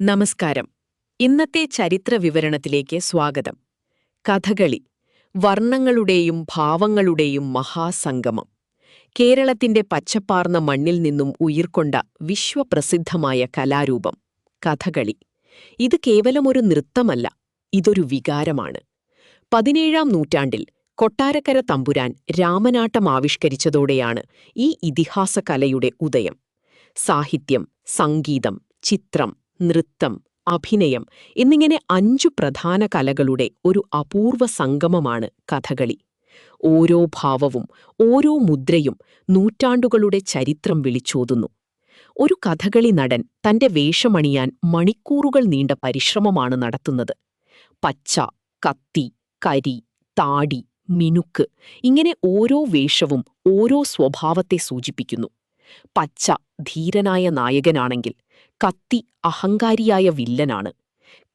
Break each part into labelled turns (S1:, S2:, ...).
S1: നമസ്കാരം. ഇന്നത്തെ ചരിത്ര വിവരണത്തിലേക്ക് സ്വാഗതം. കഥകളി, വർണ്ണങ്ങളുടെയും ഭാവങ്ങളുടെയും മഹാസംഗമം. കേരളത്തിന്റെ പച്ചപ്പാർന്ന മണ്ണിൽ നിന്നും ഉയിർക്കൊണ്ട വിശ്വപ്രസിദ്ധമായ കലാരൂപം കഥകളി. ഇത് കേവലമൊരു നൃത്തമല്ല, ഇതൊരു വികാരമാണ്. 17-ാം നൂറ്റാണ്ടിൽ കൊട്ടാരക്കര തമ്പുരാൻ രാമനാട്ടം ആവിഷ്കരിച്ചതോടെയാണ് ഈ ഇതിഹാസ കലയുടെ ഉദയം. സാഹിത്യം, സംഗീതം, ചിത്രം, നൃത്തം, അഭിനയം എന്നിങ്ങനെ 5 പ്രധാന കലകളുടെ ഒരു അപൂർവ സംഗമമാണ് കഥകളി. ഓരോ ഭാവവും ഓരോ മുദ്രയും നൂറ്റാണ്ടുകളുടെ ചരിത്രം വിളിച്ചോതുന്നു. ഒരു കഥകളി നടൻ തന്റെ വേഷമണിയാൻ മണിക്കൂറുകൾ നീണ്ട പരിശ്രമമാണ് നടത്തുന്നത്. പച്ച, കത്തി, കരി, താടി, മിനുക്ക് ഇങ്ങനെ ഓരോ വേഷവും ഓരോ സ്വഭാവത്തെ സൂചിപ്പിക്കുന്നു. പച്ച ധീരനായ നായകനാണെങ്കിൽ കത്തി അഹങ്കാരിയായ വില്ലനാണ്.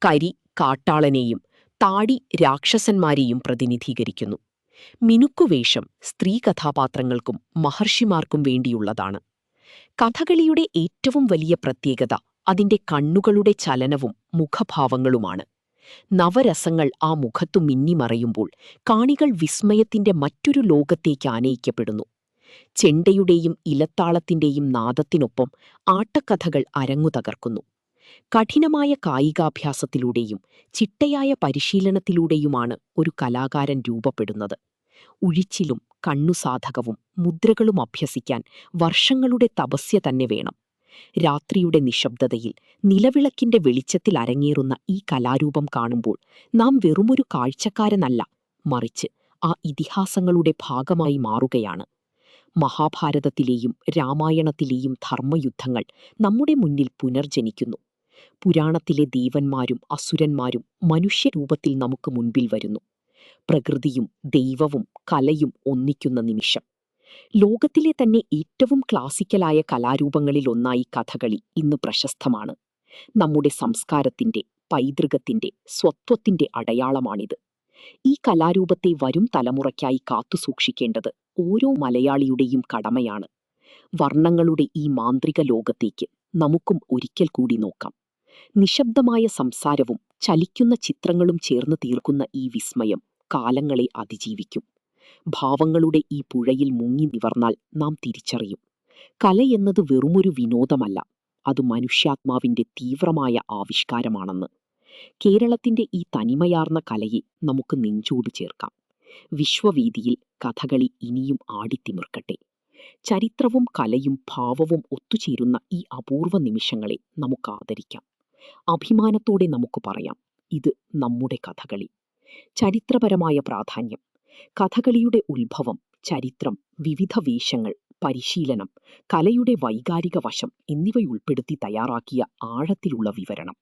S1: കരി കാട്ടാളനെയും താടി രാക്ഷസന്മാരെയും പ്രതിനിധീകരിക്കുന്നു. മിനുക്കുവേഷം സ്ത്രീ കഥാപാത്രങ്ങൾക്കും മഹർഷിമാർക്കും വേണ്ടിയുള്ളതാണ്. കഥകളിയുടെ ഏറ്റവും വലിയ പ്രത്യേകത അതിന്റെ കണ്ണുകളുടെ ചലനവും മുഖഭാവങ്ങളുമാണ്. നവരസങ്ങൾ ആ മുഖത്തു മിന്നിമറയുമ്പോൾ കാണികൾ വിസ്മയത്തിന്റെ മറ്റൊരു ലോകത്തേക്ക് ആനയിക്കപ്പെടുന്നു. ചെണ്ടയുടെയും ഇലത്താളത്തിന്റെയും നാദത്തിനൊപ്പം ആട്ടക്കഥകൾ അരങ്ങു തകർക്കുന്നു. കഠിനമായ കായികാഭ്യാസത്തിലൂടെയും ചിട്ടയായ പരിശീലനത്തിലൂടെയുമാണ് ഒരു കലാകാരൻ രൂപപ്പെടുന്നത്. ഉഴിച്ചിലും കണ്ണുസാധകവും മുദ്രകളും അഭ്യസിക്കാൻ വർഷങ്ങളുടെ തപസ്യ തന്നെ വേണം. രാത്രിയുടെ നിശബ്ദതയിൽ നിലവിളക്കിന്റെ വെളിച്ചത്തിൽ അരങ്ങേറുന്ന ഈ കലാരൂപം കാണുമ്പോൾ നാം വെറുമൊരു കാഴ്ചക്കാരനല്ല, മറിച്ച് ആ ഇതിഹാസങ്ങളുടെ ഭാഗമായി മാറുകയാണ്. മഹാഭാരതത്തിലെയും രാമായണത്തിലെയും ധർമ്മയുദ്ധങ്ങൾ നമ്മുടെ മുന്നിൽ പുനർജനിക്കുന്നു. പുരാണത്തിലെ ദേവന്മാരും അസുരന്മാരും മനുഷ്യരൂപത്തിൽ നമുക്ക് മുൻപിൽ വരുന്നു. പ്രകൃതിയും ദൈവവും കലയും ഒന്നിക്കുന്ന നിമിഷം. ലോകത്തിലെ തന്നെ ഏറ്റവും ക്ലാസിക്കലായ കലാരൂപങ്ങളിൽ ഒന്നായി കഥകളി ഇന്ന് പ്രശസ്തമാണ്. നമ്മുടെ സംസ്കാരത്തിന്റെ, പൈതൃകത്തിന്റെ, സ്വത്വത്തിന്റെ അടയാളമാണിത്. ഈ കലാരൂപത്തെ വരും തലമുറയ്ക്കായി കാത്തുസൂക്ഷിക്കേണ്ടത് ഓരോ മലയാളിയുടെയും കടമയാണ്. വർണ്ണങ്ങളുടെ ഈ മാന്ത്രിക ലോകത്തേക്ക് നമുക്കും ഒരിക്കൽ കൂടി നോക്കാം. നിശബ്ദമായ സംസാരവും ചലിക്കുന്ന ചിത്രങ്ങളും ചേർന്ന് തീർക്കുന്ന ഈ വിസ്മയം കാലങ്ങളെ അതിജീവിക്കും. ഭാവങ്ങളുടെ ഈ പുഴയിൽ മുങ്ങി നിവർന്നാൽ നാം തിരിച്ചറിയും, കലയെന്നത് വെറുമൊരു വിനോദമല്ല, അത് മനുഷ്യാത്മാവിന്റെ തീവ്രമായ ആവിഷ്കാരമാണെന്ന്. കേരളത്തിന്റെ ഈ തനിമയാർന്ന കലയെ നമുക്ക് നെഞ്ചോട് ചേർക്കാം. വിശ്വവേദിയിൽ കഥകളി ഇനിയും ആടിത്തിമിർക്കട്ടെ. ചരിത്രവും കലയും ഭാവവും ഒത്തുചേരുന്ന ഈ അപൂർവ നിമിഷങ്ങളെ നമുക്ക് ആദരിക്കാം. അഭിമാനത്തോടെ നമുക്ക് പറയാം, ഇത് നമ്മുടെ കഥകളി. ചരിത്രപരമായ പ്രാധാന്യം. കഥകളിയുടെ ഉത്ഭവം, ചരിത്രം, വിവിധ വേഷങ്ങൾ, പരിശീലനം, കലയുടെ വൈകാരിക വശം എന്നിവയുൾപ്പെടുത്തി തയ്യാറാക്കിയ ആഴത്തിലുള്ള വിവരണം.